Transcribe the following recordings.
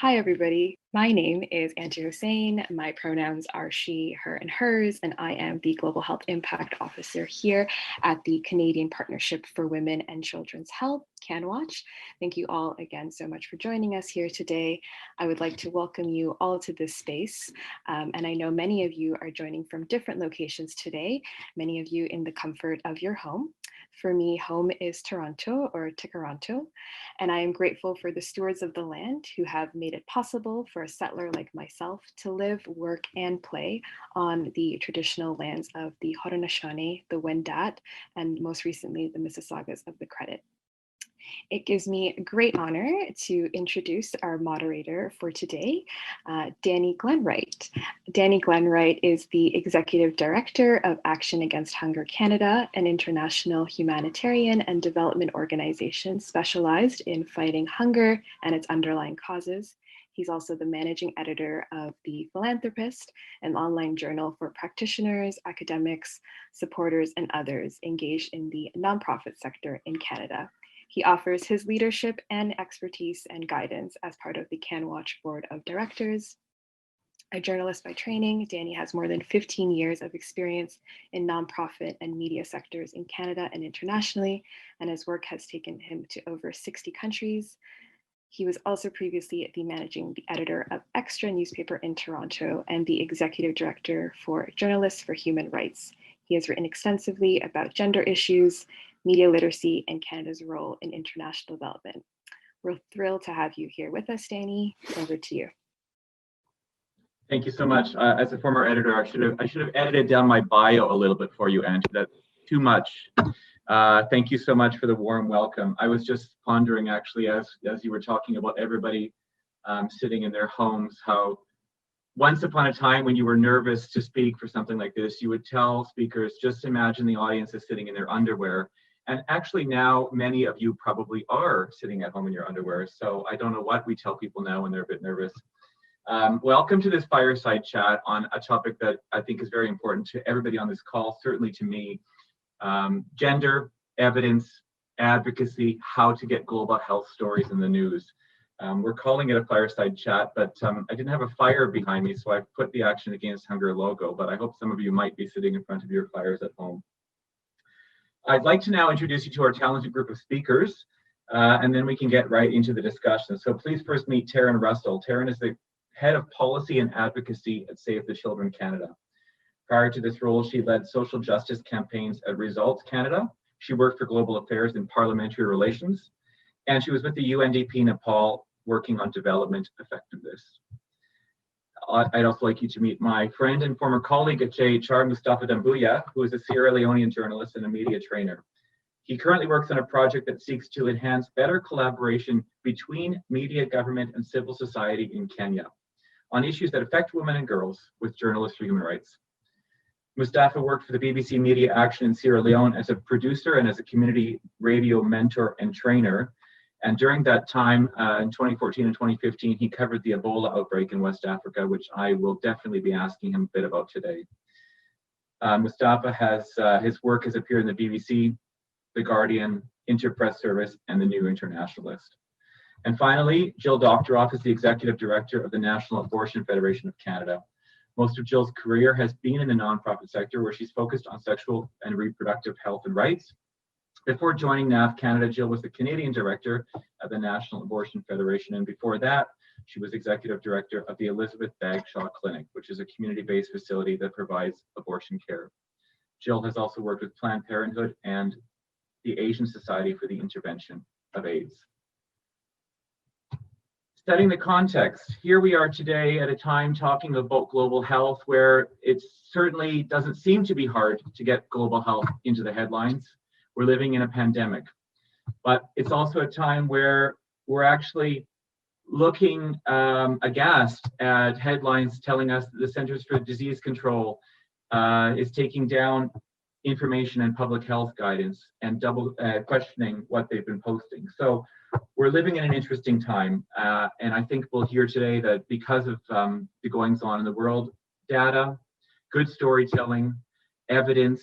Hi, everybody. My name is Angie Hussain. My pronouns are she, her, and hers, and I am the Global Health Impact Officer here at the Canadian Partnership for Women and Children's Health, CanWatch. Thank you all again so much for joining us here today. I would like to welcome you all to this space, and I know many of you are joining from different locations today, many of you in the comfort of your home. For me, home is Toronto or Tikaranto, and I am grateful for the stewards of the land who have made it possible for a settler like myself to live, work, and play on the traditional lands of the Haudenosaunee, the Wendat, and most recently, the Mississaugas of the Credit. It gives me great honor to introduce our moderator for today, Danny Glenwright. Danny Glenwright is the Executive Director of Action Against Hunger Canada, an international humanitarian and development organization specialized in fighting hunger and its underlying causes. He's also the managing editor of The Philanthropist, an online journal for practitioners, academics, supporters, and others engaged in the nonprofit sector in Canada. He offers his leadership and expertise and guidance as part of the CanWatch Board of Directors. A journalist by training, Danny has more than 15 years of experience in nonprofit and media sectors in Canada and internationally, and his work has taken him to over 60 countries. He was also previously the managing editor of Extra newspaper in Toronto and the executive director for Journalists for Human Rights. He has written extensively about gender issues, media literacy, and Canada's role in international development. We're thrilled to have you here with us, Danny. Over to you. Thank you so much. As a former editor, I should have edited down my bio a little bit for you, Angie. That's too much. Thank you so much for the warm welcome. I was just pondering, actually, as you were talking about everybody sitting in their homes, how once upon a time when you were nervous to speak for something like this, you would tell speakers, just imagine the audience is sitting in their underwear. And actually now, many of you probably are sitting at home in your underwear. So I don't know what we tell people now when they're a bit nervous. Welcome to this fireside chat on a topic that I think is very important to everybody on this call, certainly to me. Gender, evidence, advocacy, how to get global health stories in the news. We're calling it a fireside chat, but I didn't have a fire behind me, so I put the Action Against Hunger logo, but I hope some of you might be sitting in front of your fires at home. I'd like to now introduce you to our talented group of speakers, and then we can get right into the discussion. So please first meet Taryn Russell. Taryn is the Head of Policy and Advocacy at Save the Children Canada. Prior to this role, she led social justice campaigns at Results Canada. She worked for Global Affairs and Parliamentary Relations, and she was with the UNDP Nepal working on development effectiveness. I'd also like you to meet my friend and former colleague at JHR, Mustapha Dumbuya, who is a Sierra Leonean journalist and a media trainer. He currently works on a project that seeks to enhance better collaboration between media, government, and civil society in Kenya on issues that affect women and girls with Journalists for Human Rights. Mustapha worked for the BBC Media Action in Sierra Leone as a producer and as a community radio mentor and trainer. And during that time, in 2014 and 2015, he covered the Ebola outbreak in West Africa, which I will definitely be asking him a bit about today. Mustapha has, his work has appeared in the BBC, The Guardian, Interpress Service, and the New Internationalist. And finally, Jill Doctoroff is the Executive Director of the National Abortion Federation of Canada. Most of Jill's career has been in the nonprofit sector, where she's focused on sexual and reproductive health and rights. Before joining NAF Canada, Jill was the Canadian Director of the National Abortion Federation, and before that, she was Executive Director of the Elizabeth Bagshaw Clinic, which is a community-based facility that provides abortion care. Jill has also worked with Planned Parenthood and the Asian Society for the Intervention of AIDS. Setting the context, here we are today at a time talking about global health, where it certainly doesn't seem to be hard to get global health into the headlines. We're living in a pandemic, but it's also a time where we're actually looking aghast at headlines telling us that the Centers for Disease Control is taking down information and public health guidance and questioning what they've been posting. So we're living in an interesting time, and I think we'll hear today that because of the goings on in the world, data, good storytelling, evidence,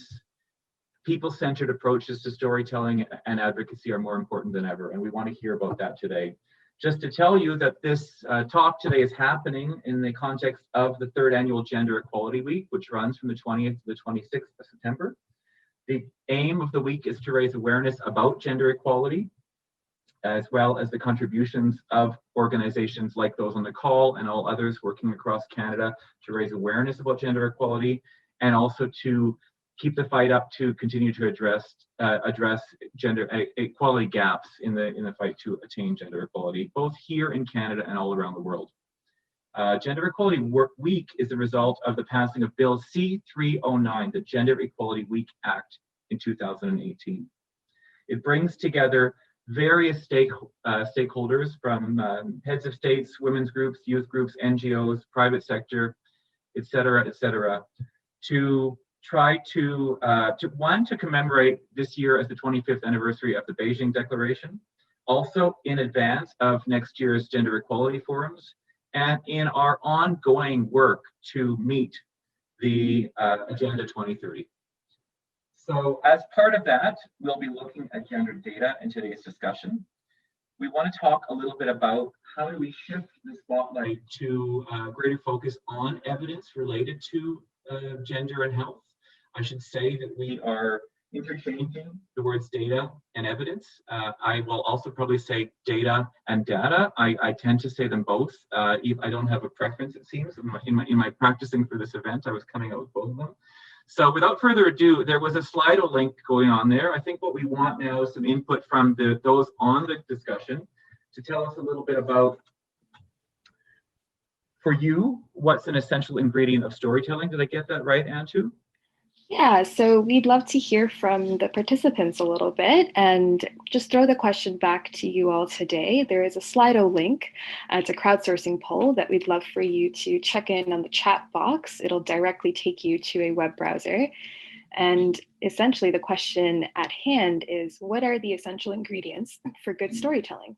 people-centered approaches to storytelling and advocacy are more important than ever, and we want to hear about that today. Just to tell you that this talk today is happening in the context of the 3rd Annual Gender Equality Week, which runs from the 20th to the 26th of September. The aim of the week is to raise awareness about gender equality, as well as the contributions of organizations like those on the call and all others working across Canada to raise awareness about gender equality, and also to keep the fight up to continue to address gender equality gaps in the fight to attain gender equality, both here in Canada and all around the world. Gender Equality Week is the result of the passing of Bill C-309, the Gender Equality Week Act in 2018. It brings together various stakeholders from heads of states, women's groups, youth groups, NGOs, private sector, et cetera, to try to commemorate this year as the 25th anniversary of the Beijing Declaration, also in advance of next year's gender equality forums, and in our ongoing work to meet the Agenda 2030. So as part of that, we'll be looking at gender data in today's discussion. We want to talk a little bit about how do we shift the spotlight to greater focus on evidence related to gender and health. I should say that we are interchanging the words data and evidence. I will also probably say data and data. I tend to say them both. I don't have a preference, it seems. In my practicing for this event, I was coming out with both of them. So without further ado, there was a Slido link going on there. I think what we want now is some input from those on the discussion to tell us a little bit about, for you, what's an essential ingredient of storytelling? Did I get that right, Antu? Yeah, so we'd love to hear from the participants a little bit and just throw the question back to you all today. There is a Slido link. It's a crowdsourcing poll that we'd love for you to check in on the chat box. It'll directly take you to a web browser. And essentially the question at hand is, what are the essential ingredients for good storytelling?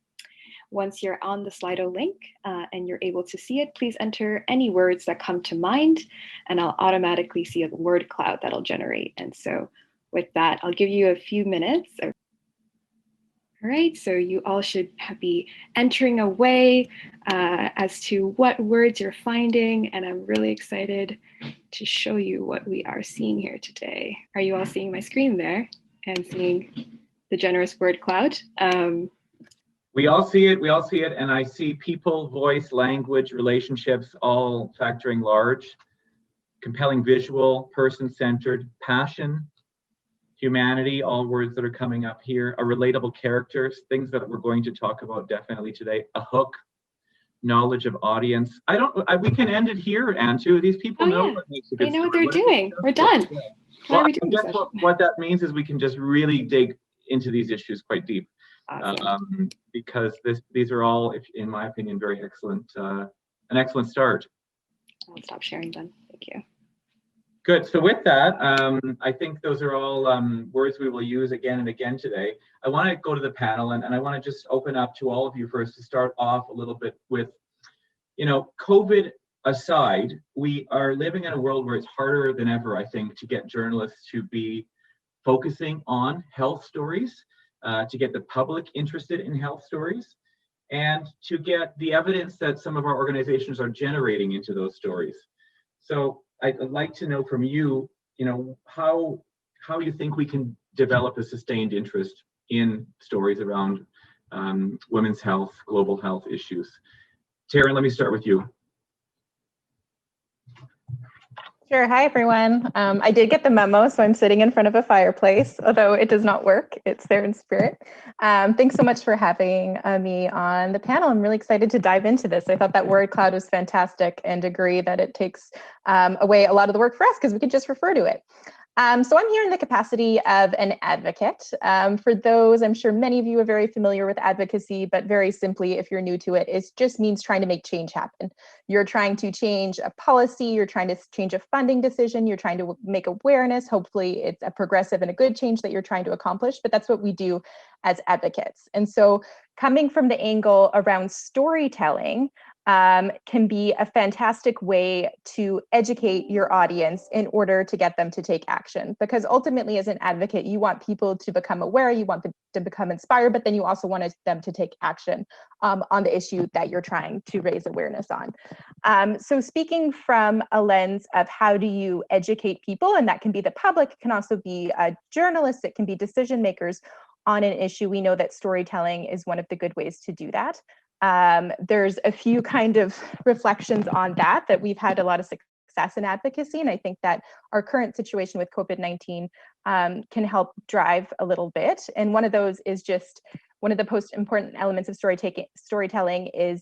Once you're on the Slido link and you're able to see it, please enter any words that come to mind, and I'll automatically see a word cloud that'll generate. And so with that, I'll give you a few minutes. All right, so you all should be entering away as to what words you're finding, and I'm really excited to show you what we are seeing here today. Are you all seeing my screen there and seeing the generous word cloud? We all see it, and I see people, voice, language, relationships all factoring large, compelling visual, person-centered, passion, humanity, all words that are coming up here, a relatable characters, things that we're going to talk about definitely today, a hook, knowledge of audience. We can end it here, Antu. These people know what makes a good story. They know what they're doing. We're done. Well, I guess what that means is we can just really dig into these issues quite deep. Awesome. Because these are all, in my opinion, very excellent, an excellent start. I'll stop sharing then. Thank you. Good. So with that, I think those are all words we will use again and again today. I want to go to the panel, and I want to just open up to all of you first to start off a little bit with, COVID aside, we are living in a world where it's harder than ever, I think, to get journalists to be focusing on health stories. To get the public interested in health stories, and to get the evidence that some of our organizations are generating into those stories. So I'd like to know from you, how you think we can develop a sustained interest in stories around women's health, global health issues. Taryn, let me start with you. Sure. Hi, everyone. I did get the memo, so I'm sitting in front of a fireplace, although it does not work. It's there in spirit. Thanks so much for having me on the panel. I'm really excited to dive into this. I thought that word cloud was fantastic and agree that it takes away a lot of the work for us because we can just refer to it. So I'm here in the capacity of an advocate. For those, I'm sure many of you are very familiar with advocacy, but very simply, if you're new to it, it just means trying to make change happen. You're trying to change a policy, you're trying to change a funding decision, you're trying to make awareness. Hopefully it's a progressive and a good change that you're trying to accomplish, but that's what we do as advocates. And so coming from the angle around storytelling, can be a fantastic way to educate your audience in order to get them to take action. Because ultimately, as an advocate, you want people to become aware, you want them to become inspired, but then you also want them to take action on the issue that you're trying to raise awareness on. So speaking from a lens of how do you educate people, and that can be the public, it can also be journalists, it can be decision makers on an issue, we know that storytelling is one of the good ways to do that. There's a few kind of reflections on that we've had a lot of success in advocacy, and I think that our current situation with COVID-19 can help drive a little bit. And one of those is just one of the most important elements of storytelling is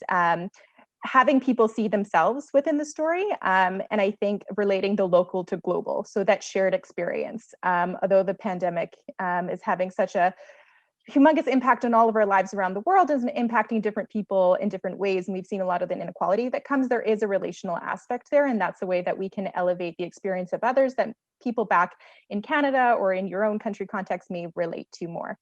having people see themselves within the story, and I think relating the local to global, so that shared experience. Although the pandemic is having such a humongous impact on all of our lives around the world, is impacting different people in different ways, and we've seen a lot of the inequality that comes, there is a relational aspect there, and that's a way that we can elevate the experience of others that people back in Canada or in your own country context may relate to more.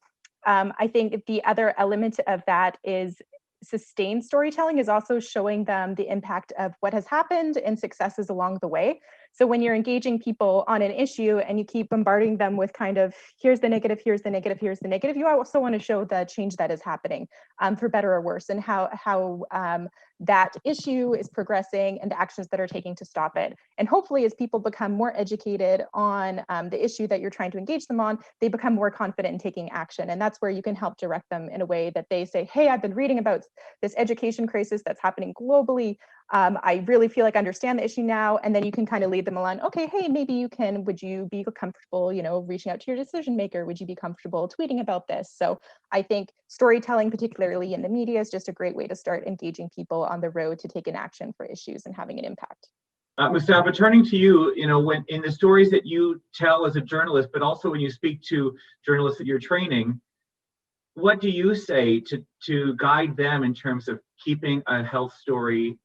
I think the other element of that is sustained storytelling is also showing them the impact of what has happened and successes along the way. So when you're engaging people on an issue and you keep bombarding them with kind of, here's the negative, here's the negative, here's the negative, you also want to show the change that is happening, for better or worse, and how that issue is progressing and the actions that are taking to stop it. And hopefully as people become more educated on the issue that you're trying to engage them on, they become more confident in taking action. And that's where you can help direct them in a way that they say, hey, I've been reading about this education crisis that's happening globally. I really feel like I understand the issue now. And then you can kind of lead them along, okay, hey, maybe would you be comfortable, reaching out to your decision maker? Would you be comfortable tweeting about this? So I think storytelling, particularly in the media, is just a great way to start engaging people on the road to take an action for issues and having an impact. Mustapha, turning to you, when in the stories that you tell as a journalist, but also when you speak to journalists that you're training, what do you say to guide them in terms of keeping a health story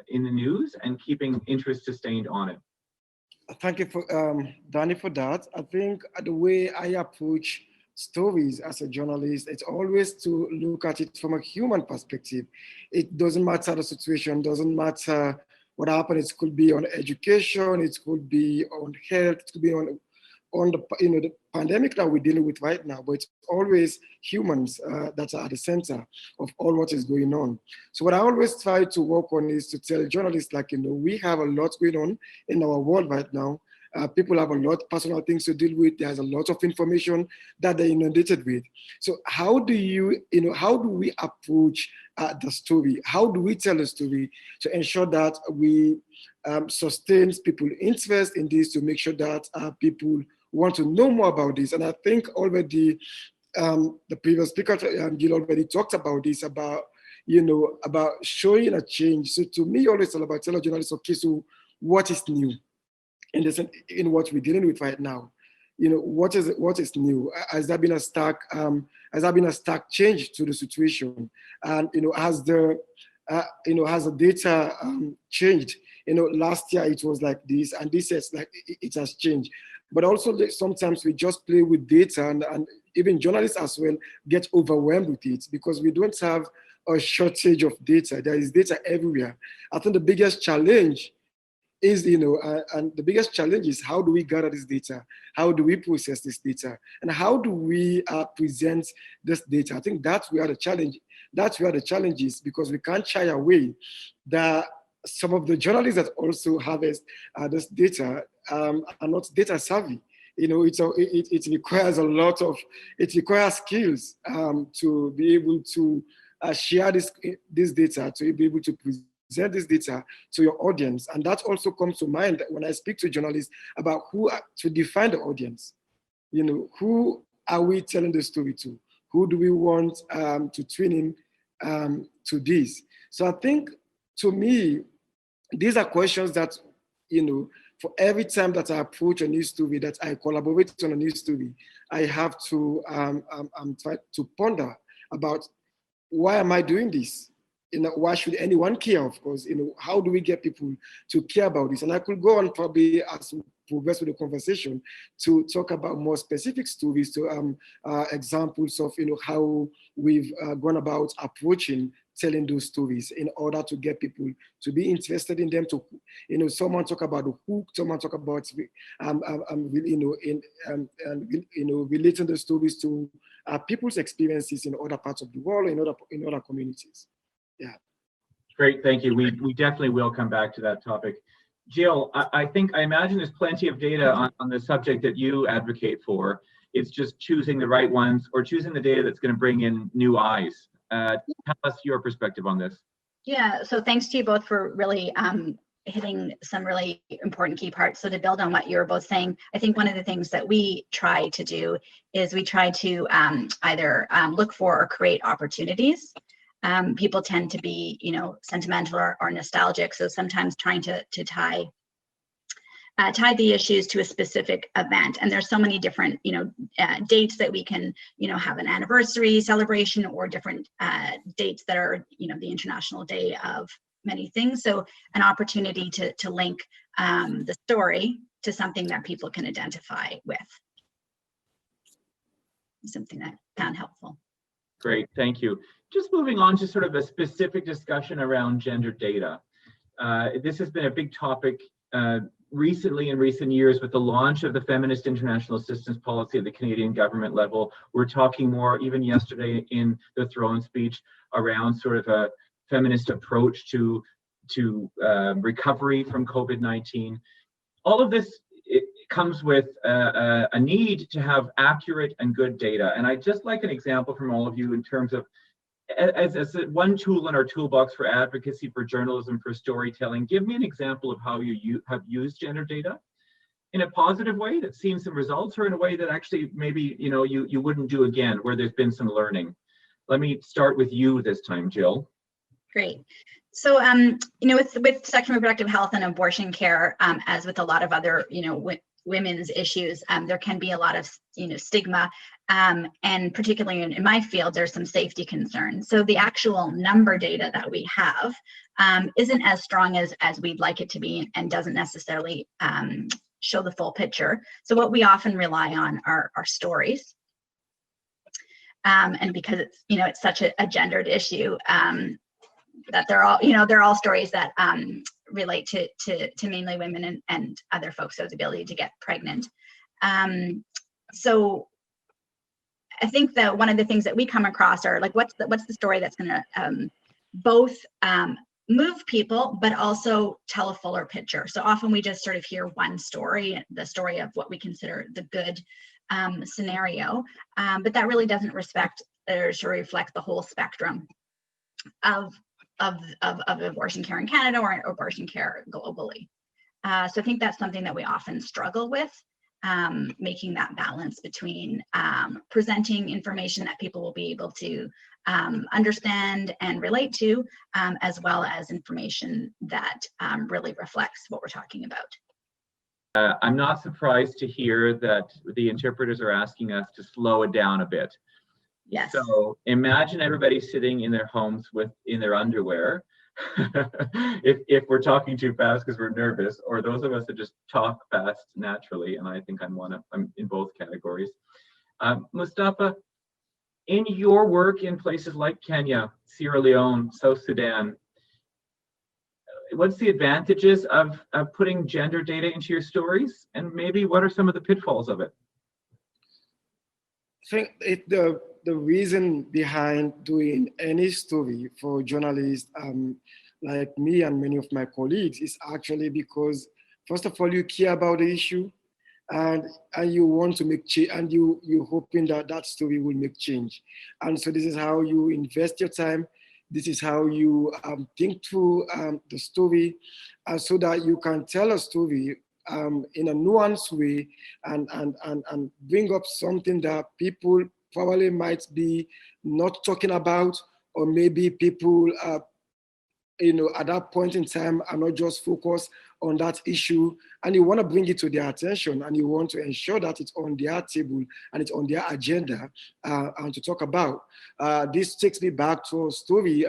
in the news and keeping interest sustained on it? Thank you, Danny, for that. I think the way I approach stories as a journalist, it's always to look at it from a human perspective. It doesn't matter the situation, doesn't matter what happened. It could be on education, it could be on health, it could be on the pandemic that we're dealing with right now, but it's always humans that are at the center of all what is going on. So what I always try to work on is to tell journalists, we have a lot going on in our world right now. People have a lot of personal things to deal with. There's a lot of information that they're inundated with. So how do we approach the story? How do we tell a story to ensure that we sustain people's interest in this, to make sure that people want to know more about this? And I think already the previous speaker, Gil, already talked about this, about showing a change. So to me, always all about telling journalists, okay, so what is new in what we're dealing with right now? What is new? Has there been a stark change to the situation? And has the data changed? Last year it was like this, and this is like it has changed. But also sometimes we just play with data, and even journalists as well get overwhelmed with it because we don't have a shortage of data. There is data everywhere. I think the biggest challenge is, and the biggest challenge is, how do we gather this data? How do we process this data? And how do we present this data? I think that's where the challenge. That's where the challenge is, because we can't shy away that some of the journalists that also harvest this data are not data savvy. It requires it requires skills to be able to share this data, to be able to present this data to your audience. And that also comes to mind when I speak to journalists about who to define the audience. Who are we telling the story to? Who do we want to tune in to this? So I think, to me, these are questions that, for every time that I approach a news story, that I collaborate on a news story, I have to try to ponder about, why am I doing this? Why should anyone care? Of course, how do we get people to care about this? And I could go on probably as we progress with the conversation to talk about more specific stories, to examples of how we've gone about approaching telling those stories in order to get people to be interested in them. To, someone talk about the hook, someone talk about, relating the stories to people's experiences in other parts of the world, in other communities. Yeah. Great, thank you. We definitely will come back to that topic. Jill, I imagine there's plenty of data on the subject that you advocate for. It's just choosing the right ones or choosing the data that's going to bring in new eyes. Tell us your perspective on this. Yeah, so thanks to you both for really hitting some really important key parts. So to build on what you were both saying, I think one of the things that we try to do is we try to either look for or create opportunities. People tend to be, sentimental or nostalgic. So sometimes trying to tie the issues to a specific event. And there's so many different, dates that we can, have an anniversary celebration or different dates that are, the International Day of many things. So an opportunity to link the story to something that people can identify with. Something that I found helpful. Great, thank you. Just moving on to sort of a specific discussion around gender data. This has been a big topic recently in recent years with the launch of the Feminist International Assistance Policy at the Canadian government level. We're talking more, even yesterday in the throne speech, around sort of a feminist approach to recovery from COVID-19. All of this comes with a need to have accurate and good data. And I'd just like an example from all of you in terms of, as one tool in our toolbox for advocacy, for journalism, for storytelling. Give me an example of how you have used gender data in a positive way that's seen some results, or in a way that actually maybe you wouldn't do again, where there's been some learning. Let me start with you this time, Jill. Great. So, with sexual and reproductive health and abortion care, as with a lot of other, women's issues, there can be a lot of, stigma, and particularly in my field, there's some safety concerns. So the actual number data that we have isn't as strong as we'd like it to be, and doesn't necessarily show the full picture. So what we often rely on are stories. And because it's such a gendered issue, that they're all stories that relate to mainly women and other folks' ability to get pregnant. So I think that one of the things that we come across are like, what's the story that's going to both move people, but also tell a fuller picture. So often we just sort of hear one story, the story of what we consider the good scenario, but that really doesn't reflect the whole spectrum of abortion care in Canada or abortion care globally. So I think that's something that we often struggle with, making that balance between presenting information that people will be able to understand and relate to, as well as information that really reflects what we're talking about. I'm not surprised to hear that the interpreters are asking us to slow it down a bit. Yes. So imagine everybody sitting in their homes in their underwear. if we're talking too fast because we're nervous, or those of us that just talk fast naturally, and I think I'm in both categories. Mustapha, in your work in places like Kenya, Sierra Leone, South Sudan, what's the advantages of putting gender data into your stories, and maybe what are some of the pitfalls of it? I think the reason behind doing any story for journalists like me and many of my colleagues is actually because, first of all, you care about the issue, and you want to make change, and you're hoping that story will make change. And so this is how you invest your time. This is how you think through the story, so that you can tell a story in a nuanced way and bring up something that people probably might be not talking about, or maybe people at that point in time are not just focused on that issue, and you want to bring it to their attention, and you want to ensure that it's on their table and it's on their agenda and to talk about. This takes me back to a story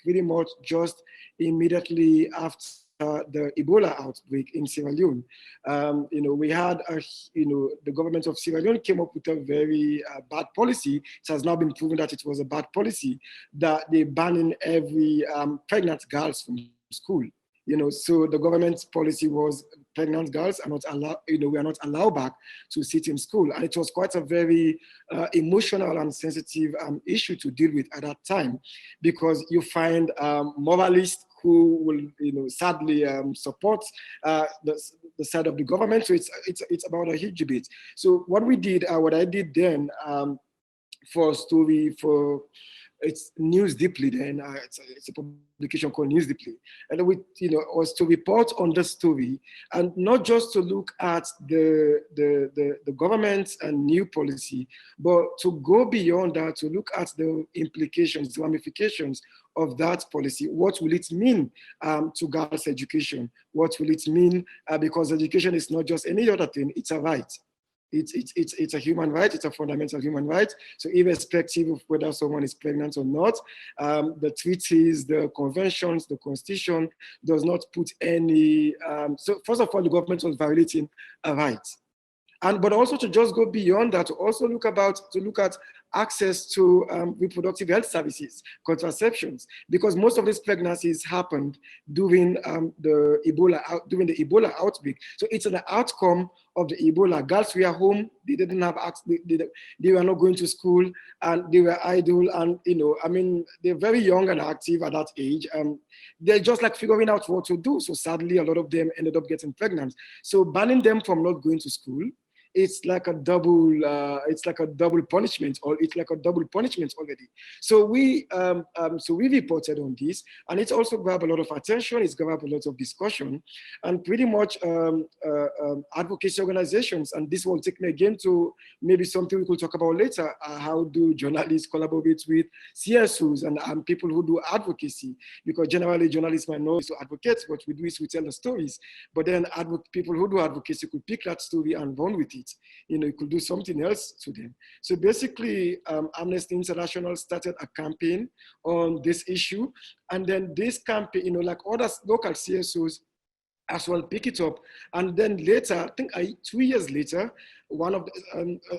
pretty much just immediately after the Ebola outbreak in Sierra Leone. We had, the government of Sierra Leone came up with a very bad policy. It has now been proven that it was a bad policy, that they banning every pregnant girls from school. So the government's policy was pregnant girls are not allowed, we are not allowed back to sit in school. And it was quite a very emotional and sensitive issue to deal with at that time, because you find moralists who will, sadly support the side of the government. So it's about a huge debate. So what I did then for a story for, it's News Deeply then, it's a publication called News Deeply. And was to report on the story, and not just to look at the government's and new policy, but to go beyond that, to look at the implications, the ramifications of that policy. What will it mean to girls' education? What will it mean? Because education is not just any other thing, it's a right. It's a human right, it's a fundamental human right. So irrespective of whether someone is pregnant or not, the treaties, the conventions, the constitution does not put any, so first of all, the government was violating a right. But also to just go beyond that, to also look at access to reproductive health services, contraceptions, because most of these pregnancies happened during the Ebola outbreak. So it's an outcome of the Ebola. Girls were home, they didn't have access, they were not going to school, and they were idle, and they're very young and active at that age. They're just like figuring out what to do. So sadly, a lot of them ended up getting pregnant. So banning them from not going to school, it's like a double punishment, or it's like a double punishment already. So we reported on this, and it's also grabbed a lot of attention. It's grabbed a lot of discussion, and pretty much advocacy organizations. And this will take me again to maybe something we could talk about later. How do journalists collaborate with CSOs and people who do advocacy? Because generally journalists might know to advocate. What we do is we tell the stories, but then people who do advocacy could pick that story and run with it. It could do something else to them. So basically, Amnesty International started a campaign on this issue. And then this campaign, like other local CSOs as well, pick it up. And then later, I think 2 years later, one of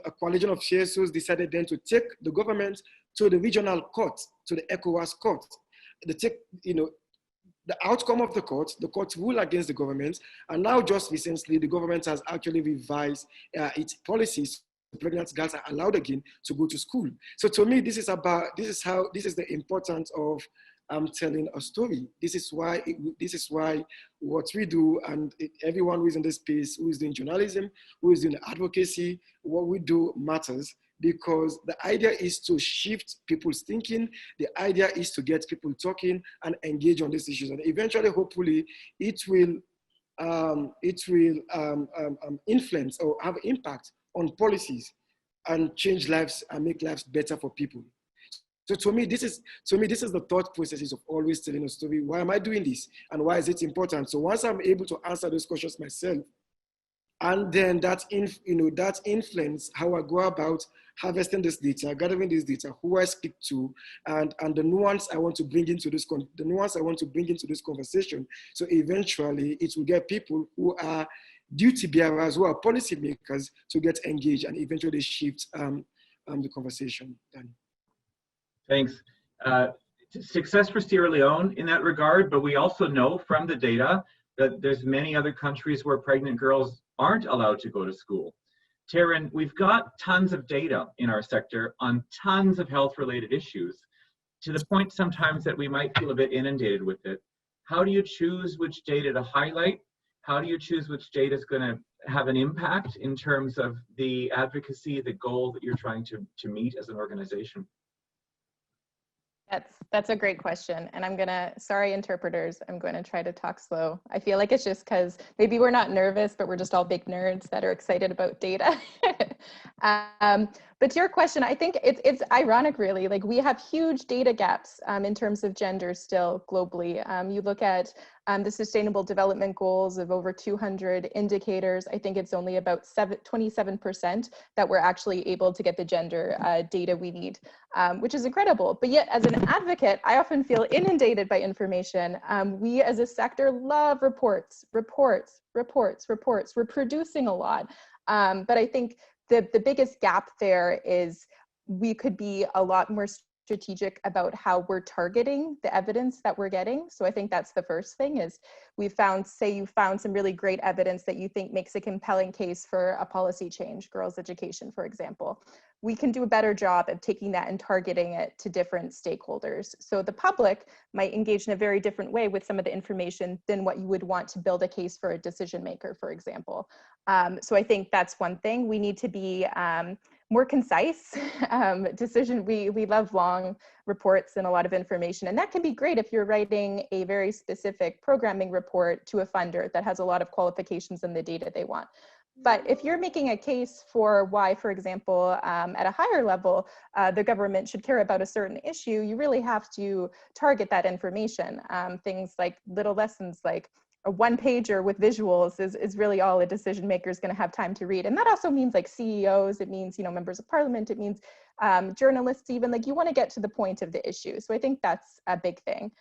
a coalition of CSOs decided then to take the government to the regional court, to the ECOWAS court. The outcome of the court ruled against the government, and now just recently, the government has actually revised its policies. Pregnant girls are allowed again to go to school. So to me, this is the importance of telling a story. This is why what we do, and everyone who is in this space, who is doing journalism, who is doing advocacy, what we do matters. Because the idea is to shift people's thinking. The idea is to get people talking and engage on these issues. And eventually, hopefully, it will influence or have impact on policies and change lives and make lives better for people. So to me, this is the thought processes of always telling a story. Why am I doing this? And why is it important? So once I'm able to answer those questions myself, and then that influence how I go about harvesting this data, gathering this data, who I speak to, and the nuance I want to bring into this conversation. So eventually, it will get people who are duty bearers, who are policymakers, to get engaged and eventually shift the conversation. Done. Thanks. Success for Sierra Leone in that regard, but we also know from the data that there's many other countries where pregnant girls aren't allowed to go to school. Taryn, we've got tons of data in our sector on tons of health-related issues, to the point sometimes that we might feel a bit inundated with it. How do you choose which data to highlight? How do you choose which data is going to have an impact in terms of the advocacy, the goal that you're trying to meet as an organization? That's a great question. And sorry interpreters, I'm going to try to talk slow. I feel like it's just because maybe we're not nervous, but we're just all big nerds that are excited about data. But to your question, I think it's ironic, really. Like, we have huge data gaps in terms of gender still globally. You look at the Sustainable Development Goals of over 200 indicators. I think it's only about 27% that we're actually able to get the gender data we need, which is incredible. But yet, as an advocate, I often feel inundated by information. We as a sector love reports. We're producing a lot. But I think the biggest gap there is we could be a lot more strategic about how we're targeting the evidence that we're getting. So I think that's the first thing is we found, say you found some really great evidence that you think makes a compelling case for a policy change, girls' education, for example. We can do a better job of taking that and targeting it to different stakeholders. So the public might engage in a very different way with some of the information than what you would want to build a case for a decision maker, for example. So I think that's one thing. We need to be more concise. We love long reports and a lot of information, and that can be great if you're writing a very specific programming report to a funder that has a lot of qualifications and the data they want. But if you're making a case for why, for example, at a higher level, the government should care about a certain issue, you really have to target that information. Things like little lessons like a one-pager with visuals is really all a decision maker is going to have time to read. And that also means like CEOs, it means, members of parliament, it means journalists, even. Like, you want to get to the point of the issue. So I think that's a big thing.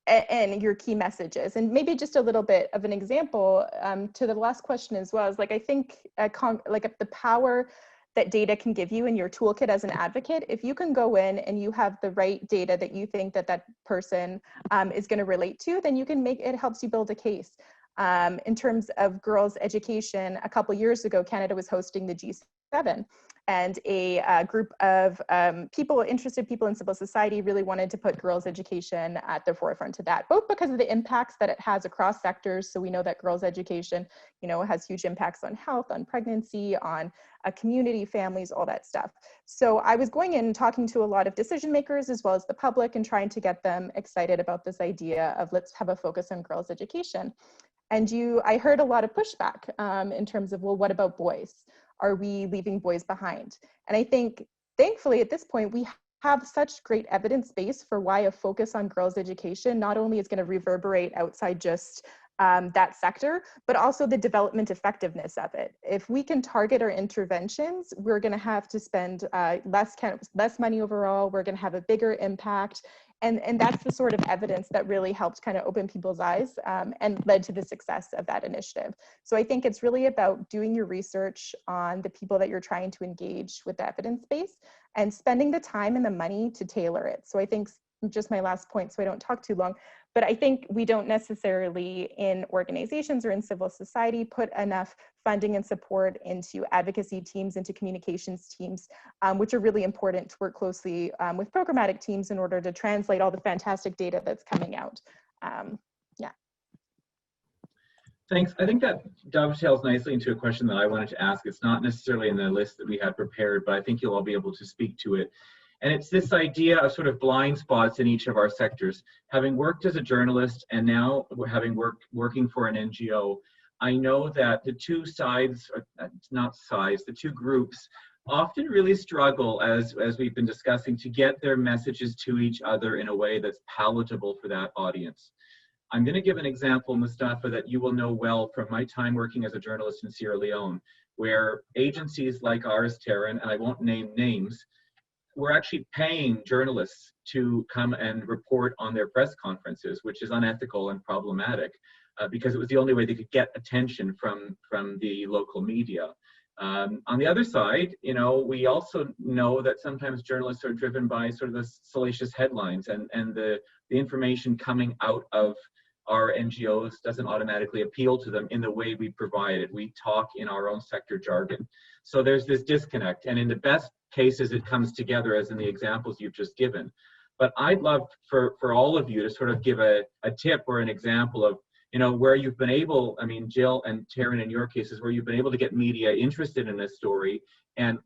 And your key messages. And maybe just a little bit of an example to the last question as well is, like, I think the power that data can give you in your toolkit as an advocate, if you can go in and you have the right data that you think that person is going to relate to, then you can it helps you build a case. In terms of girls' education, a couple years ago, Canada was hosting the G7. And a group of interested people in civil society really wanted to put girls' education at the forefront of that, both because of the impacts that it has across sectors. So we know that girls' education, has huge impacts on health, on pregnancy, on community, families, all that stuff. So I was going in and talking to a lot of decision makers as well as the public and trying to get them excited about this idea of let's have a focus on girls' education. And I heard a lot of pushback in terms of, well, what about boys? Are we leaving boys behind? And I think, thankfully, at this point, we have such great evidence base for why a focus on girls' education not only is going to reverberate outside just that sector, but also the development effectiveness of it. If we can target our interventions, we're going to have to spend less money overall. We're going to have a bigger impact. And that's the sort of evidence that really helped kind of open people's eyes and led to the success of that initiative. So I think it's really about doing your research on the people that you're trying to engage with the evidence base and spending the time and the money to tailor it. So I think, just my last point so I don't talk too long, but I think we don't necessarily in organizations or in civil society put enough funding and support into advocacy teams, into communications teams, which are really important to work closely with programmatic teams in order to translate all the fantastic data that's coming out. Yeah. Thanks. I think that dovetails nicely into a question that I wanted to ask. It's not necessarily in the list that we had prepared, but I think you'll all be able to speak to it. And it's this idea of sort of blind spots in each of our sectors. Having worked as a journalist and now having working for an NGO, I know that the two sides, the two groups often really struggle, as we've been discussing, to get their messages to each other in a way that's palatable for that audience. I'm going to give an example, Mustapha, that you will know well from my time working as a journalist in Sierra Leone, where agencies like ours, Taryn, and I won't name names, we're actually paying journalists to come and report on their press conferences, which is unethical and problematic because it was the only way they could get attention from the local media. On the other side, we also know that sometimes journalists are driven by sort of the salacious headlines and the information coming out of our NGOs doesn't automatically appeal to them in the way we provide it. We talk in our own sector jargon. So there's this disconnect, and in the best cases it comes together, as in the examples you've just given. But I'd love for all of you to sort of give a tip or an example of where you've been able, I mean, Jill and Taryn, in your cases, where you've been able to get media interested in this story. And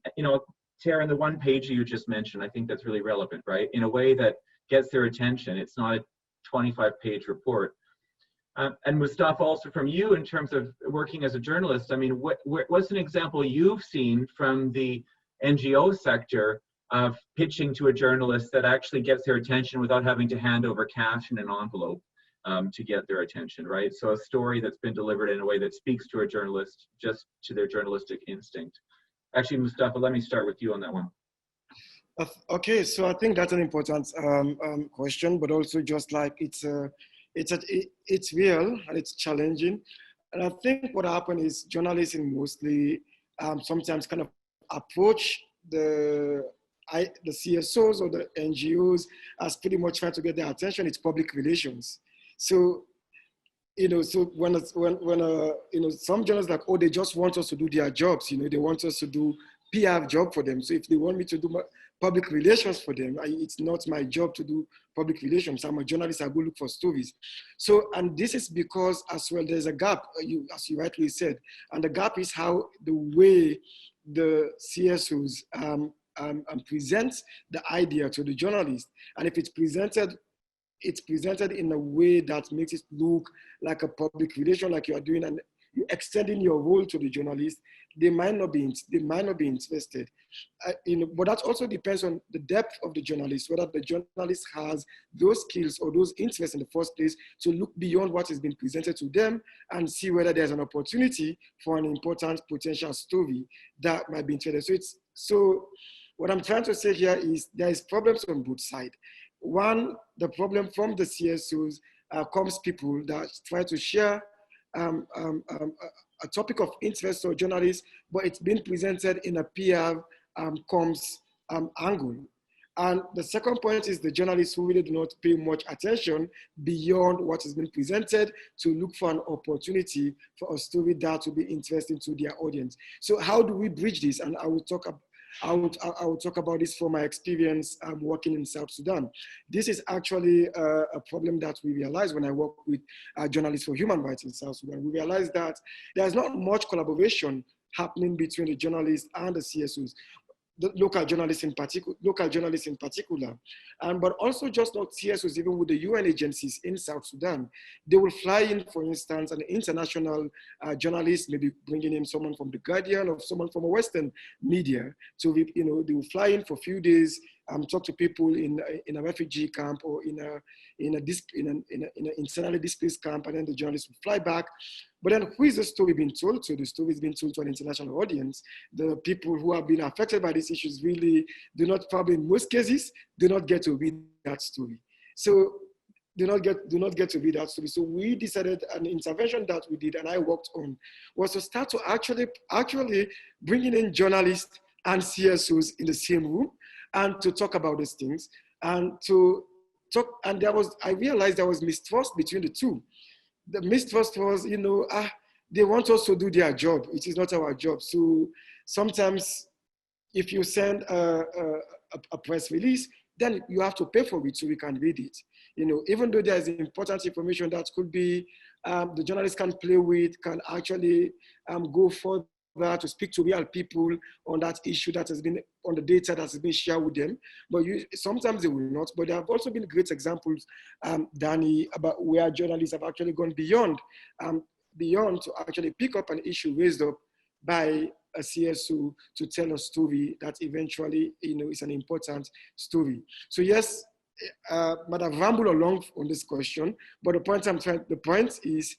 Taryn, the one page you just mentioned, I think that's really relevant, right? In a way that gets their attention. It's not a 25-page report. And Mustapha, also from you, in terms of working as a journalist, I mean, what's an example you've seen from the NGO sector of pitching to a journalist that actually gets their attention without having to hand over cash in an envelope to get their attention, right? So a story that's been delivered in a way that speaks to a journalist, just to their journalistic instinct. Actually, Mustapha, let me start with you on that one. Okay, so I think that's an important question, but also just like it's real and it's challenging. And I think what happened is journalists mostly sometimes kind of approach the CSOs or the NGOs as pretty much trying to get their attention. It's public relations. So, so when some journalists like, oh, they just want us to do their jobs, they want us to do PR job for them. So if they want me to do public relations for them, it's not my job to do public relations. I'm a journalist, I go look for stories. So, and this is because as well, there's a gap, as you rightly said, and the gap is how the way the CSOs present the idea to the journalist. And if it's presented in a way that makes it look like a public relation, like you are doing, and you're extending your role to the journalist, they might not be interested. But that also depends on the depth of the journalist, whether the journalist has those skills or those interests in the first place to look beyond what has been presented to them and see whether there's an opportunity for an important potential story that might be interesting. So what I'm trying to say here is there is problems on both sides. One, the problem from the CSOs comes people that try to share a topic of interest to journalists, but it's been presented in a PR comms angle. And the second point is the journalists who really do not pay much attention beyond what has been presented to look for an opportunity for a story that will be interesting to their audience. So how do we bridge this? And I will talk about this from my experience working in South Sudan. This is actually a problem that we realized when I work with journalists for human rights in South Sudan. We realized that there's not much collaboration happening between the journalists and the CSOs. The local journalists in particular, but also just not CSOs, even with the UN agencies in South Sudan. They will fly in, for instance, an international journalist, maybe bringing in someone from The Guardian or someone from a Western media. So, they will fly in for a few days, talk to people in a refugee camp or in an internally displaced camp, and then the journalist will fly back. But then who is the story being told to? The story is being told to an international audience. The people who have been affected by these issues really do not, probably in most cases, do not get to read that story. So do not get to read that story. So we decided an intervention that we did and I worked on was to start to actually bringing in journalists and CSOs in the same room and to talk about these things and to talk. And I realized there was mistrust between the two. The mistrust was, they want us to do their job. It is not our job. So sometimes if you send a press release, then you have to pay for it so we can read it. Even though there's important information that could be, the journalist can play with, can actually go further to speak to real people on that issue that has been, on the data that has been shared with them. But sometimes they will not. But there have also been great examples, Danny, about where journalists have actually gone beyond to actually pick up an issue raised up by a CSO to tell a story that eventually, is an important story. So yes, but I've rambled along on this question, but the point is,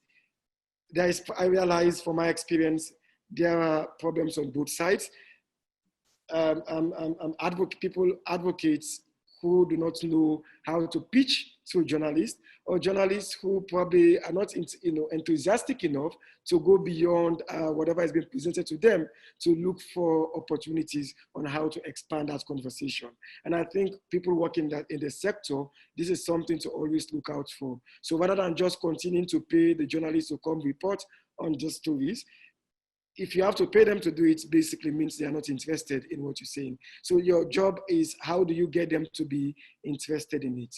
I realize from my experience, there are problems on both sides. Advocates who do not know how to pitch to journalists, or journalists who probably are not enthusiastic enough to go beyond whatever has been presented to them to look for opportunities on how to expand that conversation. And I think people working in the sector, this is something to always look out for. So rather than just continuing to pay the journalists to come report on the stories, if you have to pay them to do it, basically means they are not interested in what you're saying. So your job is, how do you get them to be interested in it?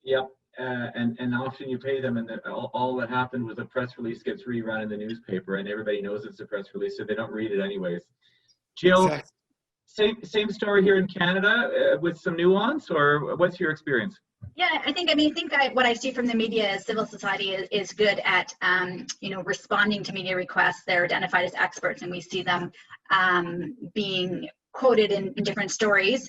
Yeah, and often you pay them, and then all that happened was a press release gets rerun in the newspaper, and everybody knows it's a press release, so they don't read it anyways. Jill, exactly. Same story here in Canada with some nuance, or what's your experience? Yeah, I think what I see from the media is civil society is good at, responding to media requests. They're identified as experts, and we see them being quoted in different stories,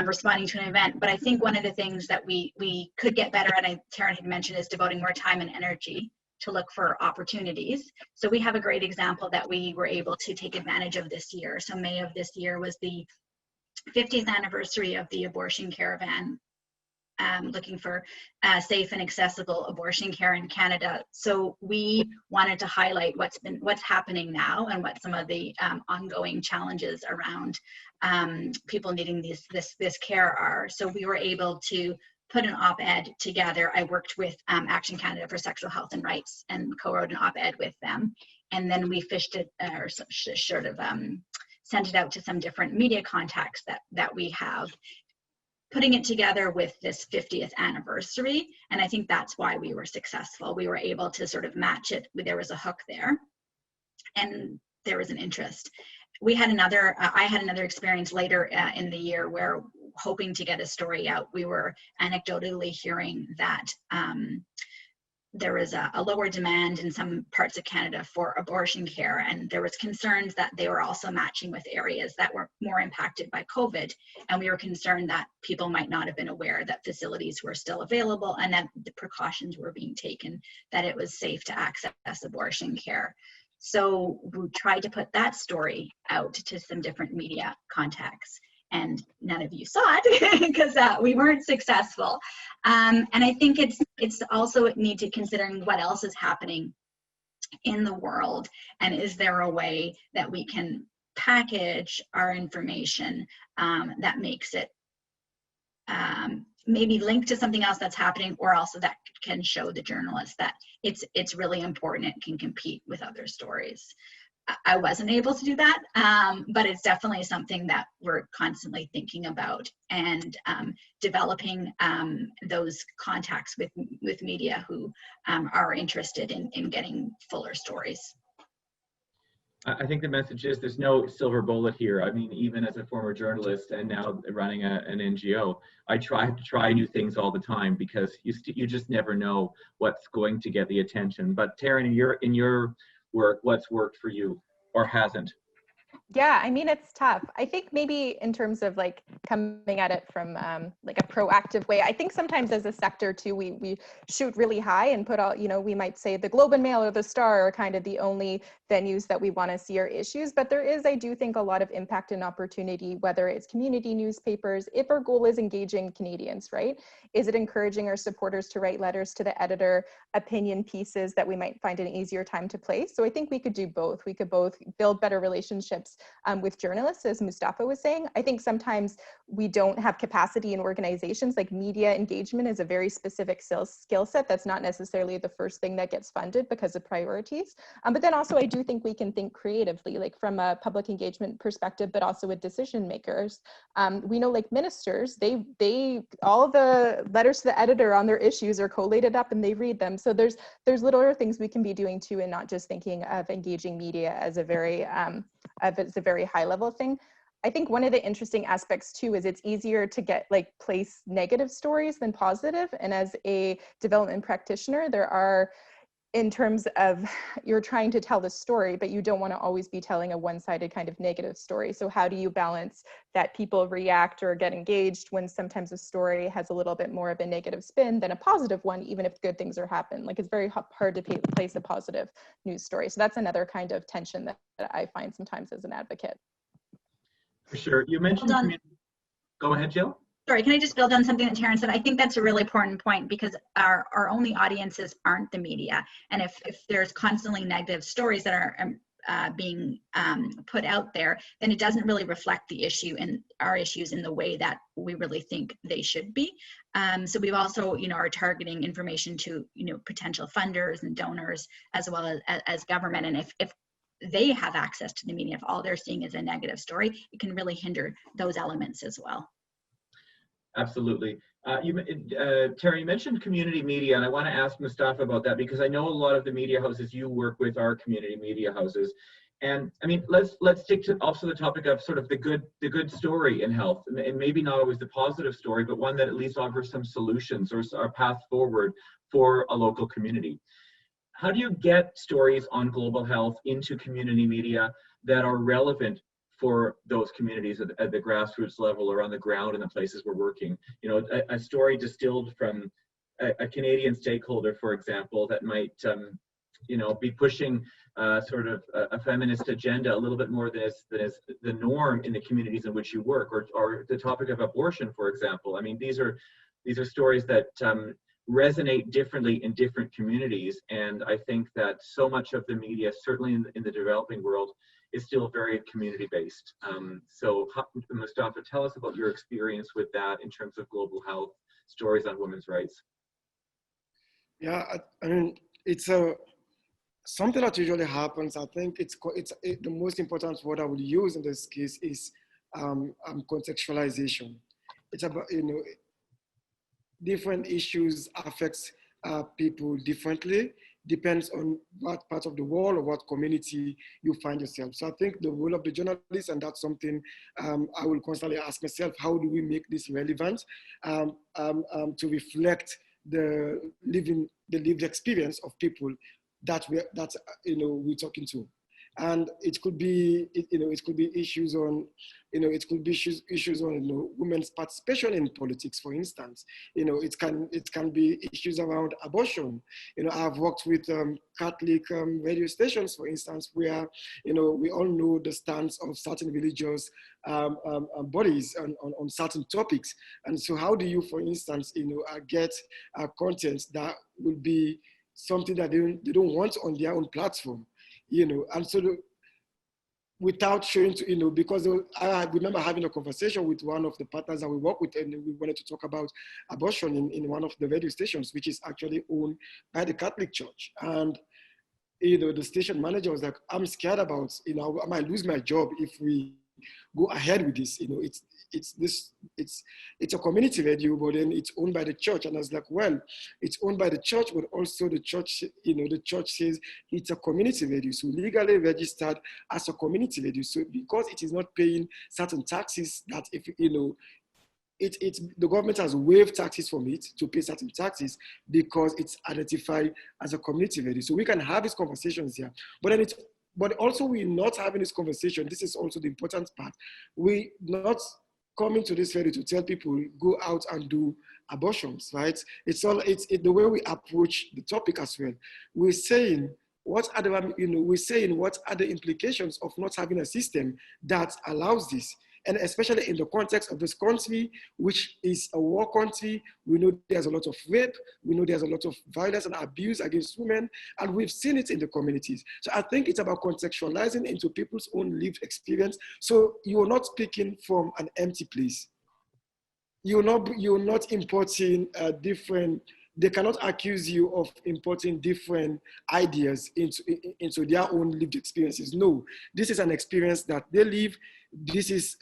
responding to an event. But I think one of the things that we could get better at, Taryn had mentioned, is devoting more time and energy to look for opportunities. So we have a great example that we were able to take advantage of this year. So May of this year was the 50th anniversary of the abortion caravan, looking for safe and accessible abortion care in Canada. So we wanted to highlight what's happening now and what some of the ongoing challenges around people needing this care are. So we were able to put an op-ed together. I worked with Action Canada for Sexual Health and Rights and co-wrote an op-ed with them. And then we fished it, or sort of sent it out to some different media contacts that we have, putting it together with this 50th anniversary. And I think that's why we were successful. We were able to sort of match it. There was a hook there and there was an interest. I had another experience later in the year where, hoping to get a story out, we were anecdotally hearing that there was a lower demand in some parts of Canada for abortion care, and there was concerns that they were also matching with areas that were more impacted by COVID, and we were concerned that people might not have been aware that facilities were still available and that the precautions were being taken, that it was safe to access abortion care. So we tried to put that story out to some different media contacts, and none of you saw it because we weren't successful. And I think it's also need to considering what else is happening in the world, and is there a way that we can package our information that makes it maybe linked to something else that's happening, or also that can show the journalists that it's really important, it can compete with other stories. I wasn't able to do that, but it's definitely something that we're constantly thinking about, and developing those contacts with media who are interested in getting fuller stories. I think the message is there's no silver bullet here. I mean, even as a former journalist and now running an NGO, I try to try new things all the time, because you just never know what's going to get the attention. But Taryn, in your work, what's worked for you or hasn't? Yeah, I mean, it's tough. I think maybe in terms of like coming at it from like a proactive way, I think sometimes as a sector too, we shoot really high and put all, we might say the Globe and Mail or the Star are kind of the only venues that we want to see our issues. But there is, I do think, a lot of impact and opportunity, whether it's community newspapers, if our goal is engaging Canadians, right? Is it encouraging our supporters to write letters to the editor, opinion pieces that we might find an easier time to place? So I think we could do both. We could both build better relationships with journalists, as Mustapha was saying. I think sometimes we don't have capacity in organizations. Like media engagement is a very specific skill set that's not necessarily the first thing that gets funded because of priorities. But then also I do think we can think creatively, like from a public engagement perspective, but also with decision makers. We know like ministers, they all the letters to the editor on their issues are collated up and they read them. So there's little things we can be doing too, and not just thinking of engaging media as a very high level thing. I think one of the interesting aspects too is it's easier to get place negative stories than positive. And as a development practitioner, there are, in terms of you're trying to tell the story, but you don't want to always be telling a one-sided kind of negative story. So how do you balance that people react or get engaged when sometimes a story has a little bit more of a negative spin than a positive one, even if good things are happening? Like it's very hard to place a positive news story. So that's another kind of tension that I find sometimes as an advocate. For sure. You mentioned community. Go ahead, Jill. Sorry, can I just build on something that Taryn said? I think that's a really important point, because our only audiences aren't the media. And if there's constantly negative stories that are being put out there, then it doesn't really reflect the issue and our issues in the way that we really think they should be. So we've also, are targeting information to, potential funders and donors, as well as government. And if they have access to the media, if all they're seeing is a negative story, it can really hinder those elements as well. Absolutely. Taryn, you mentioned community media, and I want to ask Mustapha about that, because I know a lot of the media houses you work with are community media houses. And I mean, let's stick to also the topic of sort of the good story in health, and maybe not always the positive story, but one that at least offers some solutions or a path forward for a local community. How do you get stories on global health into community media that are relevant for those communities at the grassroots level or on the ground in the places we're working? You know, a story distilled from a Canadian stakeholder, for example, that might you know, be pushing sort of a feminist agenda a little bit more than is the norm in the communities in which you work, or the topic of abortion, for example. I mean, these are stories that resonate differently in different communities, and I think that so much of the media, certainly in the developing world, is still very community-based. So Mustapha, tell us about your experience with that in terms of global health stories on women's rights. Yeah, I mean, it's something that usually happens. I think the most important word I would use in this case is contextualization. It's about, you know, different issues affects people differently, depends on what part of the world or what community you find yourself. So I think the role of the journalist, and that's something I will constantly ask myself, how do we make this relevant to reflect the lived experience of people that we're talking to. And it could be, it could be issues on, it could be issues on, women's participation in politics, for instance. It can be issues around abortion. I've worked with Catholic radio stations, for instance, where, we all know the stance of certain religious bodies on certain topics. And so how do you, for instance, get content that will be something that they don't want on their own platform? And so without showing to, because I remember having a conversation with one of the partners that we work with, and we wanted to talk about abortion in one of the radio stations, which is actually owned by the Catholic Church. And, the station manager was like, I'm scared about, I might lose my job if we go ahead with this. It's a community radio, but then it's owned by the church. And I was like, well, it's owned by the church, but also the church, the church says it's a community radio, so legally registered as a community radio. So because it is not paying certain taxes, that if the government has waived taxes from it to pay certain taxes because it's identified as a community radio. So we can have these conversations here, but also we're not having this conversation. This is also the important part. We're not coming to this radio to tell people go out and do abortions, right? It's the way we approach the topic as well. We're saying what are the implications of not having a system that allows this. And especially in the context of this country, which is a war country, we know there's a lot of rape, we know there's a lot of violence and abuse against women, and we've seen it in the communities. So I think it's about contextualizing into people's own lived experience. So you're not speaking from an empty place. You're not importing different. They cannot accuse you of importing different ideas into their own lived experiences. No, this is an experience that they live. This is,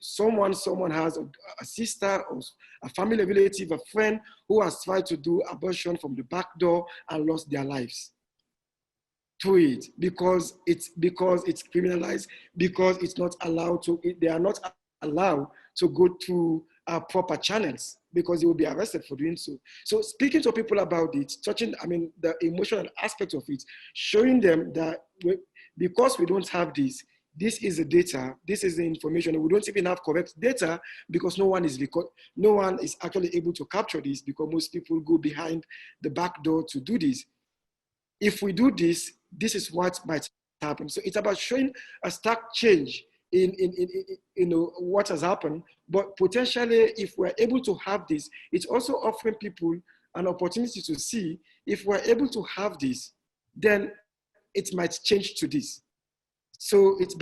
someone has a sister or a family relative, a friend who has tried to do abortion from the back door and lost their lives to it because it's criminalized, because it's not allowed to, they are not allowed to go through proper channels because they will be arrested for doing so. So speaking to people about it, touching, the emotional aspect of it, showing them that because we don't have this is the data, this is the information, and we don't even have correct data because no one is actually able to capture this because most people go behind the back door to do this. If we do this, this is what might happen. So it's about showing a stark change in what has happened, but potentially if we're able to have this, it's also offering people an opportunity to see if we're able to have this, then it might change to this. So it's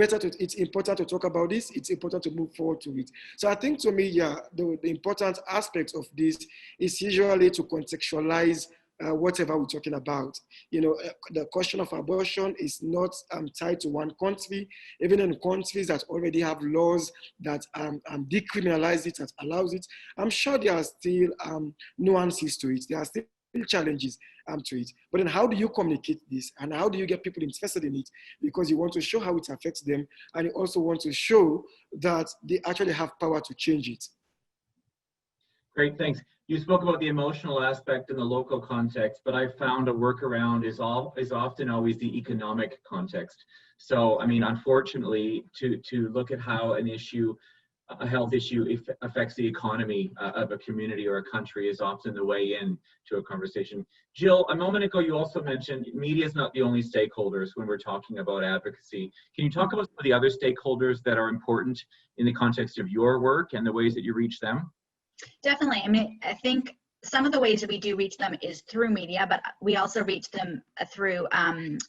important to talk about this. It's important to move forward to it. So I think to me, yeah, the important aspect of this is usually to contextualize whatever we're talking about. The question of abortion is not tied to one country. Even in countries that already have laws that decriminalize it, that allows it, I'm sure there are still nuances to it. There are still challenges to it. But then how do you communicate this, and how do you get people interested in it? Because you want to show how it affects them, and you also want to show that they actually have power to change it. Great, thanks. You spoke about the emotional aspect in the local context, but I found a workaround is often always the economic context. So, I mean, unfortunately, to look at how an issue, a health issue affects the economy of a community or a country is often the way in to a conversation. Jill, a moment ago, you also mentioned media is not the only stakeholders when we're talking about advocacy. Can you talk about some of the other stakeholders that are important in the context of your work and the ways that you reach them? Definitely. I mean, I think some of the ways that we do reach them is through media, but we also reach them through,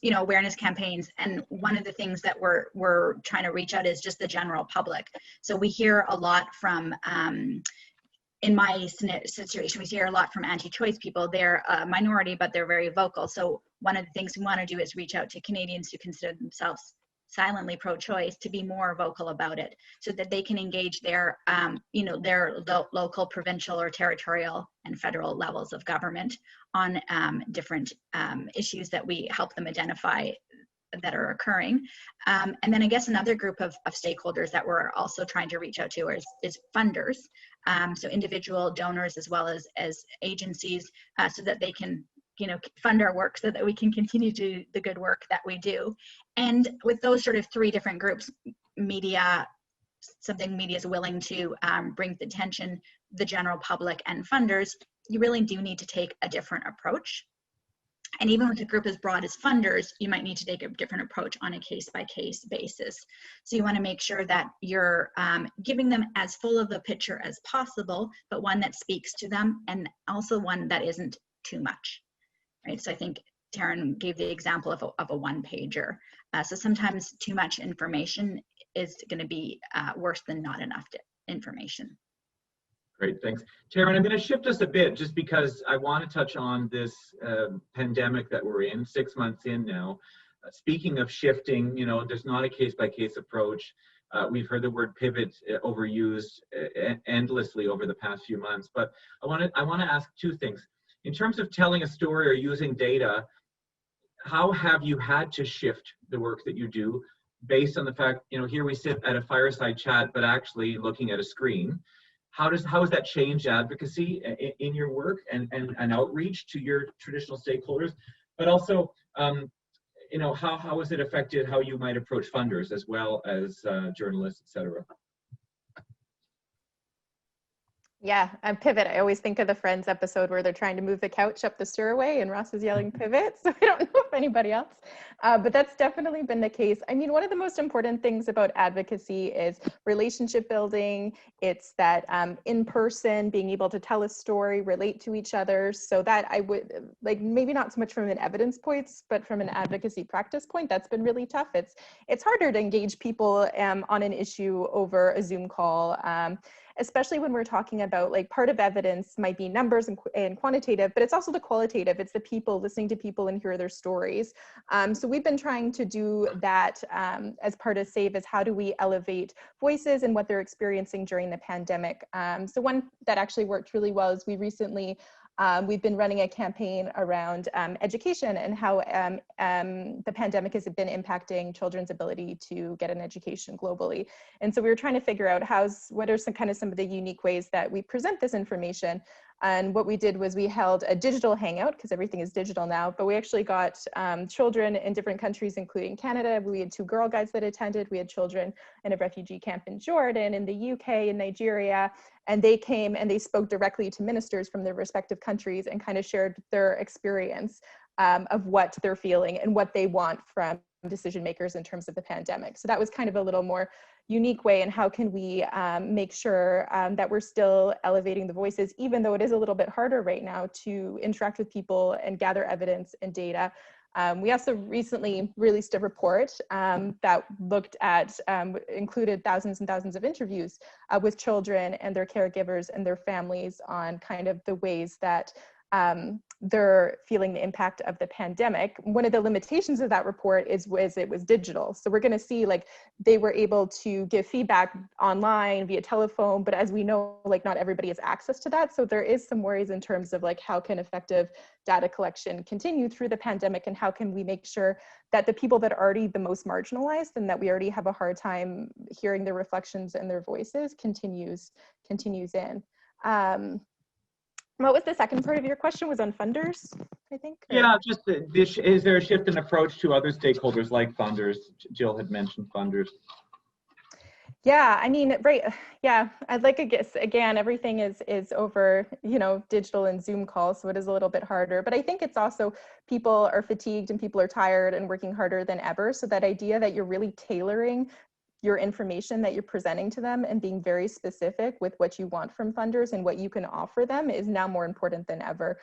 you know, awareness campaigns. And one of the things that we're trying to reach out is just the general public. So we hear a lot from, in my situation, we hear a lot from anti-choice people. They're a minority, but they're very vocal. So one of the things we want to do is reach out to Canadians who consider themselves silently pro-choice to be more vocal about it, so that they can engage their, you know, their local, provincial, or territorial and federal levels of government on different issues that we help them identify that are occurring. And then I guess another group of stakeholders that we're also trying to reach out to is funders, so individual donors as well as agencies, so that they can, you know, fund our work so that we can continue to do the good work that we do. And with those sort of three different groups, media, something media is willing to bring to attention, the general public, and funders, you really do need to take a different approach. And even with a group as broad as funders, you might need to take a different approach on a case-by-case basis. So you want to make sure that you're giving them as full of a picture as possible, but one that speaks to them, and also one that isn't too much. Right, so I think Taryn gave the example of a one-pager. So sometimes too much information is going to be worse than not enough information. Great, thanks. Taryn, I'm going to shift us a bit just because I want to touch on this pandemic that we're in, 6 months in now. Speaking of shifting, you know, there's not a case-by-case approach. We've heard the word pivot overused endlessly over the past few months, but I want to ask two things. In terms of telling a story or using data, how have you had to shift the work that you do based on the fact, you know, here we sit at a fireside chat, but actually looking at a screen? How has that changed advocacy in your work and outreach to your traditional stakeholders? But also, you know, how has it affected how you might approach funders as well as journalists, et cetera? Yeah, pivot. I always think of the Friends episode where they're trying to move the couch up the stairway and Ross is yelling pivot. So I don't know if anybody else, but that's definitely been the case. I mean, one of the most important things about advocacy is relationship building. It's that in person, being able to tell a story, relate to each other. So that I would like, maybe not so much from an evidence points, but from an advocacy practice point, that's been really tough. It's harder to engage people on an issue over a Zoom call. Especially when we're talking about, like, part of evidence might be numbers and quantitative, but it's also the qualitative. It's the people, listening to people and hear their stories. So we've been trying to do that as part of SAVE, is how do we elevate voices and what they're experiencing during the pandemic. So one that actually worked really well is we've been running a campaign around education and how the pandemic has been impacting children's ability to get an education globally. And so we were trying to figure out what are some of the unique ways that we present this information. And what we did was we held a digital hangout, because everything is digital now, but we actually got children in different countries, including Canada. We had 2 Girl Guides that attended. We had children in a refugee camp in Jordan, in the UK, in Nigeria, and they came and they spoke directly to ministers from their respective countries and kind of shared their experience of what they're feeling and what they want from decision makers in terms of the pandemic. So that was kind of a little more unique way, and how can we make sure that we're still elevating the voices, even though it is a little bit harder right now to interact with people and gather evidence and data. We also recently released a report that looked at, included thousands and thousands of interviews with children and their caregivers and their families on kind of the ways that they're feeling the impact of the pandemic. One of the limitations of that report is it was digital. So we're going to see like they were able to give feedback online via telephone, but as we know, like not everybody has access to that. So there is some worries in terms of like how can effective data collection continue through the pandemic, and how can we make sure that the people that are already the most marginalized and that we already have a hard time hearing their reflections and their voices continues in. What was the second part of your question? Was on funders, I think? Or? Yeah, just is there a shift in approach to other stakeholders like funders? Jill had mentioned funders. Yeah, I mean, right. Yeah, I'd like to guess again, everything is over, you know, digital and Zoom calls, so it is a little bit harder. But I think it's also people are fatigued and people are tired and working harder than ever. So that idea that you're really tailoring your information that you're presenting to them and being very specific with what you want from funders and what you can offer them is now more important than ever.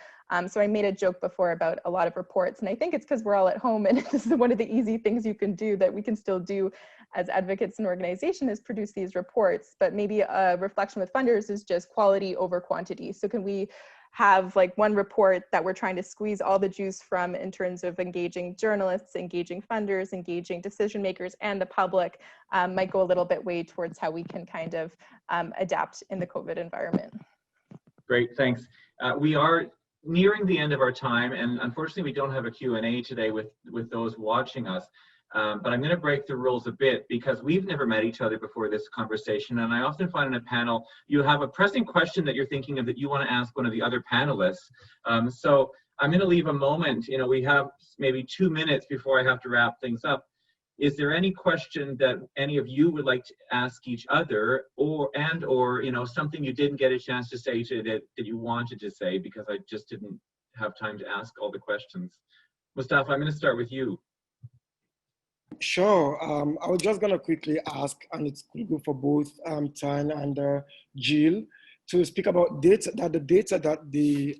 So I made a joke before about a lot of reports, and I think it's because we're all at home and this is one of the easy things you can do that we can still do as advocates and organization is produce these reports, but maybe a reflection with funders is just quality over quantity. So can we have like one report that we're trying to squeeze all the juice from in terms of engaging journalists, engaging funders, engaging decision makers and the public, might go a little bit way towards how we can kind of adapt in the COVID environment. Great, thanks. We are nearing the end of our time, and unfortunately we don't have a Q&A today with those watching us. But I'm going to break the rules a bit because we've never met each other before this conversation, and I often find in a panel you have a pressing question that you're thinking of that you want to ask one of the other panelists. So I'm going to leave a moment. You know, we have maybe 2 minutes before I have to wrap things up. Is there any question that any of you would like to ask each other, or you know, something you didn't get a chance to say that you wanted to say because I just didn't have time to ask all the questions? Mustapha, I'm going to start with you. Sure. I was just going to quickly ask, and it's good for both Taryn and Jill, to speak about the data that they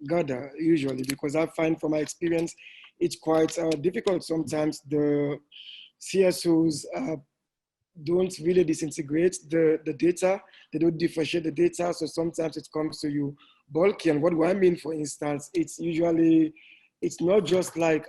gather usually, because I find from my experience, it's quite difficult sometimes. The CSOs don't really disintegrate the data. They don't differentiate the data. So sometimes it comes to you bulky. And what do I mean, for instance, it's not just like,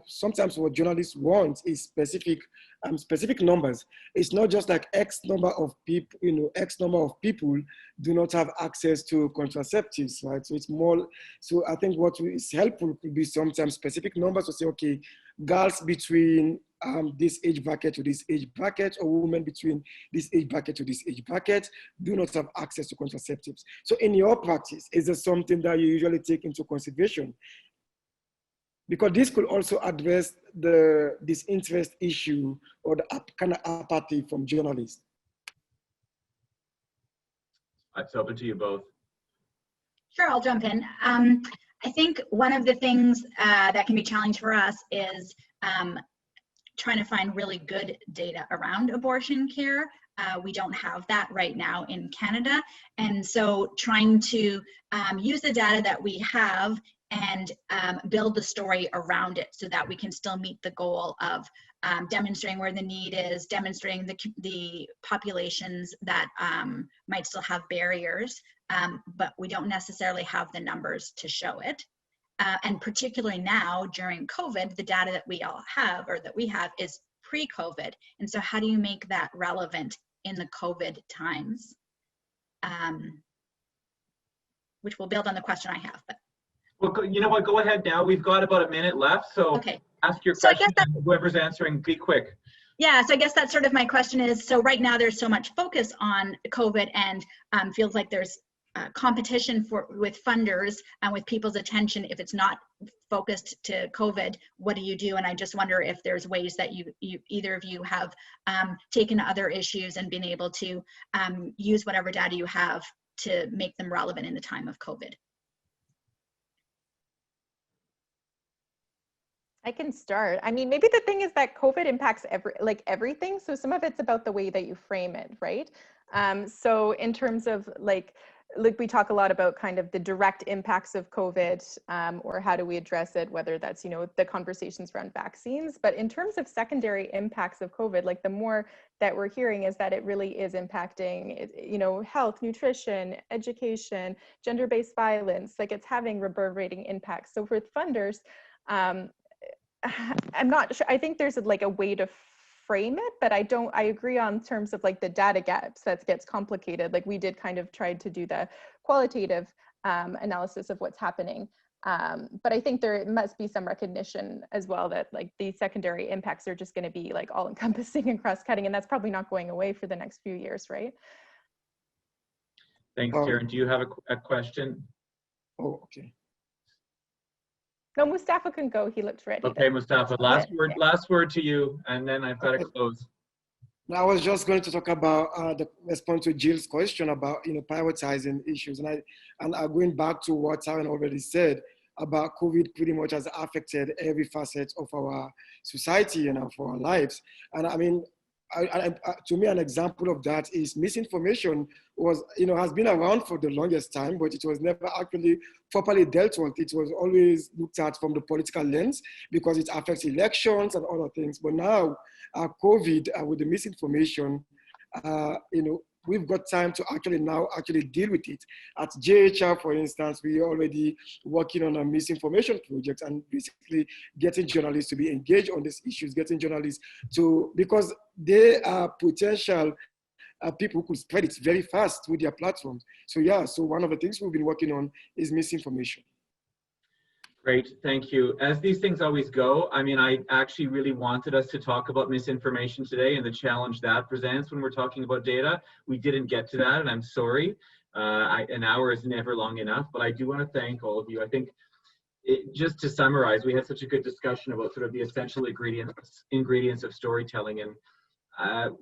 sometimes what journalists want is specific numbers. It's not just like X number of people, you know, X number of people do not have access to contraceptives, right? So it's more, so I think what is helpful could be sometimes specific numbers to say, okay, girls between this age bracket to this age bracket, or women between this age bracket to this age bracket do not have access to contraceptives. So in your practice, is there something that you usually take into consideration? Because this could also address the disinterest issue or the kind of apathy from journalists. It's open to you both. Sure, I'll jump in. I think one of the things that can be challenging for us is trying to find really good data around abortion care. We don't have that right now in Canada. And so trying to use the data that we have and build the story around it so that we can still meet the goal of demonstrating where the need is, demonstrating the populations that might still have barriers, but we don't necessarily have the numbers to show it. And particularly now during COVID, the data that we all have, or that we have, is pre-COVID. And so how do you make that relevant in the COVID times? Which will build on the question I have. But. Well, you know what, go ahead now. We've got about a minute left, so okay. Ask your question, and whoever's answering, be quick. Yeah, so I guess that's sort of my question is, so right now there's so much focus on COVID and feels like there's competition with funders and with people's attention. If it's not focused to COVID, what do you do? And I just wonder if there's ways that you either of you have taken other issues and been able to use whatever data you have to make them relevant in the time of COVID. I can start. I mean, maybe the thing is that COVID impacts everything. So some of it's about the way that you frame it, right? So in terms of like like we talk a lot about kind of the direct impacts of COVID, or how do we address it, whether that's, you know, the conversations around vaccines. But in terms of secondary impacts of COVID, like the more that we're hearing is that it really is impacting, you know, health, nutrition, education, gender-based violence, like it's having reverberating impacts. So with funders, I'm not sure, I think there's like a way to frame it, but I agree on terms of like the data gaps that gets complicated. Like we did kind of try to do the qualitative analysis of what's happening. But I think there must be some recognition as well that like the secondary impacts are just going to be like all encompassing and cross cutting, and that's probably not going away for the next few years, right? Thanks, Taryn. Do you have a question? Oh, okay. No, Mustapha can go. He looked ready. Okay, Mustapha, last word to you, and then I've got to close. Now, I was just going to talk about the response to Jill's question about, you know, prioritizing issues, and going back to what Taryn already said about COVID pretty much has affected every facet of our society and of our lives. And I mean, to me, an example of that is misinformation was, you know, has been around for the longest time, but it was never actually properly dealt with. It was always looked at from the political lens because it affects elections and other things. But now, COVID, with the misinformation, you know, we've got time to actually deal with it. At JHR, for instance, we're already working on a misinformation project and basically getting journalists to be engaged on these issues, getting journalists to, because they are potential people who could spread it very fast with their platforms. So yeah, so one of the things we've been working on is misinformation. Great, thank you. As these things always go, I mean, I actually really wanted us to talk about misinformation today and the challenge that presents when we're talking about data. We didn't get to that, and I'm sorry. An hour is never long enough, but I do want to thank all of you. I think, just to summarize, we had such a good discussion about sort of the essential ingredients of storytelling, and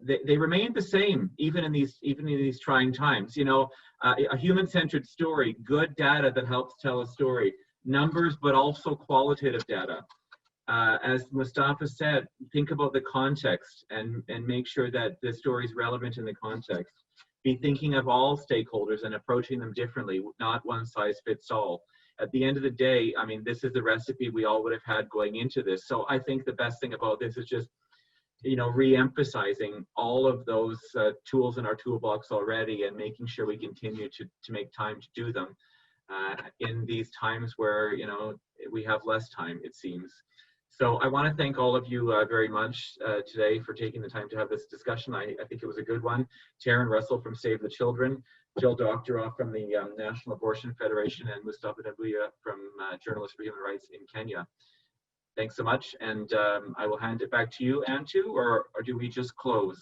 they remain the same even in these trying times. You know, a human-centered story, good data that helps tell a story. Numbers, but also qualitative data. As Mustapha said, think about the context and make sure that the story is relevant in the context. Be thinking of all stakeholders and approaching them differently, not one size fits all. At the end of the day, I mean, this is the recipe we all would have had going into this. So I think the best thing about this is just, you know, re-emphasizing all of those tools in our toolbox already and making sure we continue to make time to do them. In these times where, you know, we have less time, it seems. So I want to thank all of you very much today for taking the time to have this discussion. I think it was a good one. Taryn Russell from Save the Children, Jill Doctoroff from the National Abortion Federation, and Mustapha Dumbuya from Journalists for Human Rights in Kenya. Thanks so much, and I will hand it back to you, Antu, or do we just close?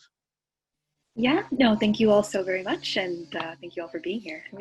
Yeah, no, thank you all so very much, and thank you all for being here.